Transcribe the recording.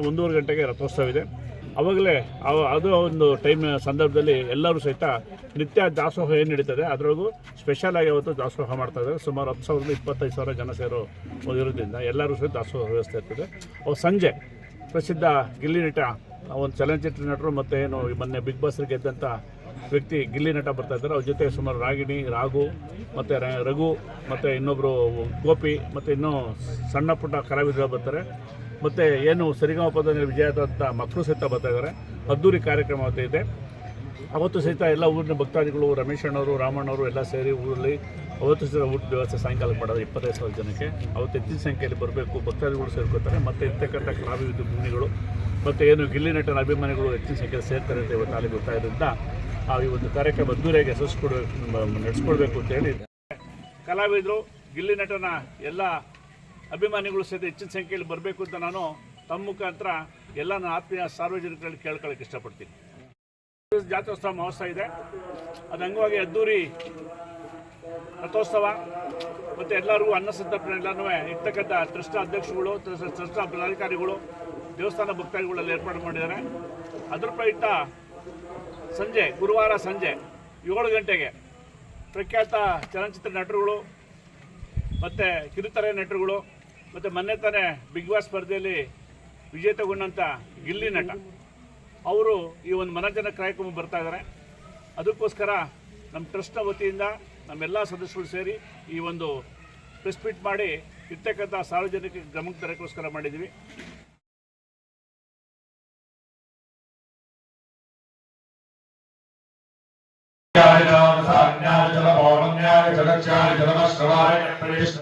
1:30 ಗಂಟೆಗೆ ರಥೋತ್ಸವ ಇದೆ. ಅವಾಗಲೇ ಅದು ಒಂದು ಟೈಮ್ ಸಂದರ್ಭದಲ್ಲಿ ಎಲ್ಲರೂ ಸಹಿತ ನಿತ್ಯ ದಾಸೋಹ ಏನು ನಡೀತದೆ ಅದರೊಳಗೂ ಸ್ಪೆಷಲ್ ಆಗಿ ಅವತ್ತು ದಾಸೋಹ ಮಾಡ್ತಾ ಇದ್ದಾರೆ. ಸುಮಾರು 10,000 25,000 ಜನ ಸೇರೋ ಇರೋದ್ರಿಂದ ಎಲ್ಲರೂ ಸಹಿತ ದಾಸೋಹ ವ್ಯವಸ್ಥೆ ಇರ್ತದೆ. ಸಂಜೆ ಪ್ರಸಿದ್ಧ ಗಿಲ್ಲಿ ನಟ, ಒಂದು ಚಲನಚಿತ್ರ ನಟರು ಮತ್ತು ಏನು ಮೊನ್ನೆ ಬಿಗ್ ಬಾಸ್ ಗೆದ್ದಂಥ ವ್ಯಕ್ತಿ ಗಿಲ್ಲಿ ನಟ ಬರ್ತಾ ಇದ್ದಾರೆ. ಅವ್ರ ಜೊತೆ ಸುಮಾರು ರಾಗಿಣಿ, ರಾಘು ಮತ್ತು ರಘು ಮತ್ತು ಇನ್ನೊಬ್ಬರು ಗೋಪಿ ಮತ್ತು ಇನ್ನೂ ಸಣ್ಣ ಪುಟ್ಟ ಕಲಾವಿದರು ಬರ್ತಾರೆ. ಮತ್ತು ಏನು ಸರಿಗಮಪದಲ್ಲಿ ವಿಜಯದಂಥ ಮಕ್ಕಳು ಸಹಿತ ಬರ್ತಾ ಇದ್ದಾರೆ. ಅದ್ದೂರಿ ಕಾರ್ಯಕ್ರಮ ಅವತ್ತು ಇದೆ. ಅವತ್ತು ಸಹಿತ ಎಲ್ಲ ಊರಿನ ಭಕ್ತಾದಿಗಳು, ರಮೇಶ್ ಅಣ್ಣವರು, ರಾಮಣ್ಣವರು ಎಲ್ಲ ಸೇರಿ ಊರಲ್ಲಿ ಅವತ್ತು ಸಹಿತ ಊಟದ ವ್ಯವಸ್ಥೆ ಸಾಯಂಕಾಲಕ್ಕೆ ಮಾಡೋದು 25,000 ಜನಕ್ಕೆ. ಅವತ್ತು ಹೆಚ್ಚಿನ ಸಂಖ್ಯೆಯಲ್ಲಿ ಬರಬೇಕು, ಭಕ್ತಾದಿಗಳು ಸೇರ್ಕೋತಾರೆ. ಮತ್ತು ಇರ್ತಕ್ಕಂಥ ಕಲಾವಿದ ಭೂಮಿಗಳು ಮತ್ತು ಏನು ಗಿಲ್ಲಿ ನಟನ ಅಭಿಮಾನಿಗಳು ಹೆಚ್ಚಿನ ಸಂಖ್ಯೆಯಲ್ಲಿ ಸೇರ್ತಾರೆ ಅಂತ ಇವತ್ತು ಅಲ್ಲಿ ಗೊತ್ತಾಗಿದ್ದರಿಂದ ಈ ಒಂದು ಕಾರ್ಯಕ್ರಮ ಅದ್ದೂರಿಯಾಗಿ ನಡೆಸ್ಕೊಡ್ಬೇಕು ಅಂತೇಳಿ ಕಲಾವಿದರು, ಗಿಲ್ಲಿ ನಟನ ಎಲ್ಲ ಅಭಿಮಾನಿಗಳು ಸಹಿತ ಹೆಚ್ಚಿನ ಸಂಖ್ಯೆಯಲ್ಲಿ ಬರಬೇಕು ಅಂತ ನಾನು ತಮ್ಮ ಮುಖಾಂತರ ಎಲ್ಲ ನನ್ನ ಆತ್ಮೀಯ ಸಾರ್ವಜನಿಕರಲ್ಲಿ ಕೇಳ್ಕೊಳ್ಳೋಕೆ ಇಷ್ಟಪಡ್ತೀನಿ. ಜಾತ್ರೋತ್ಸವ ಮಹೋತ್ಸವ ಇದೆ. ಅದು ಅಂಗವಾಗಿ ಅದ್ದೂರಿ ರಥೋತ್ಸವ ಮತ್ತು ಎಲ್ಲರಿಗೂ ಅನ್ನ ಸಂತರ್ಪಣೆ ಎಲ್ಲನೂ ಇರ್ತಕ್ಕಂಥ ಟ್ರಸ್ಟ್ ಅಧ್ಯಕ್ಷಗಳು, ಟ್ರಸ್ಟ್ ಪದಾಧಿಕಾರಿಗಳು, ದೇವಸ್ಥಾನ ಭಕ್ತಾದಿಗಳಲ್ಲಿ ಏರ್ಪಾಡು ಮಾಡಿದ್ದಾರೆ. ಅದರ ಪ್ರಯುಕ್ತ ಸಂಜೆ ಗುರುವಾರ ಸಂಜೆ 7 ಗಂಟೆಗೆ ಪ್ರಖ್ಯಾತ ಚಲನಚಿತ್ರ ನಟರುಗಳು ಮತ್ತು ಕಿರುತೆರೆ ನಟರುಗಳು ಮತ್ತು ಮೊನ್ನೆ ತಾನೇ ಬಿಗ್ ಬಾಸ್ ಸ್ಪರ್ಧೆಯಲ್ಲಿ ವಿಜೇತಗೊಂಡಂಥ ಗಿಲ್ಲಿ ನಟ ಅವರು ಈ ಒಂದು ಮನರಂಜನಾ ಕಾರ್ಯಕ್ರಮ ಬರ್ತಾ ಇದ್ದಾರೆ. ಅದಕ್ಕೋಸ್ಕರ ನಮ್ಮ ಟ್ರಸ್ಟ್ನ ವತಿಯಿಂದ ನಮ್ಮೆಲ್ಲ ಸದಸ್ಯರು ಸೇರಿ ಈ ಒಂದು ಪ್ರೆಸ್ ಮೀಟ್ ಮಾಡಿ ಇರ್ತಕ್ಕಂಥ ಸಾರ್ವಜನಿಕ ಗಮನಕ್ಕೆ ತರೋಕ್ಕೋಸ್ಕರ ಮಾಡಿದ್ದೀವಿ. ಜಲ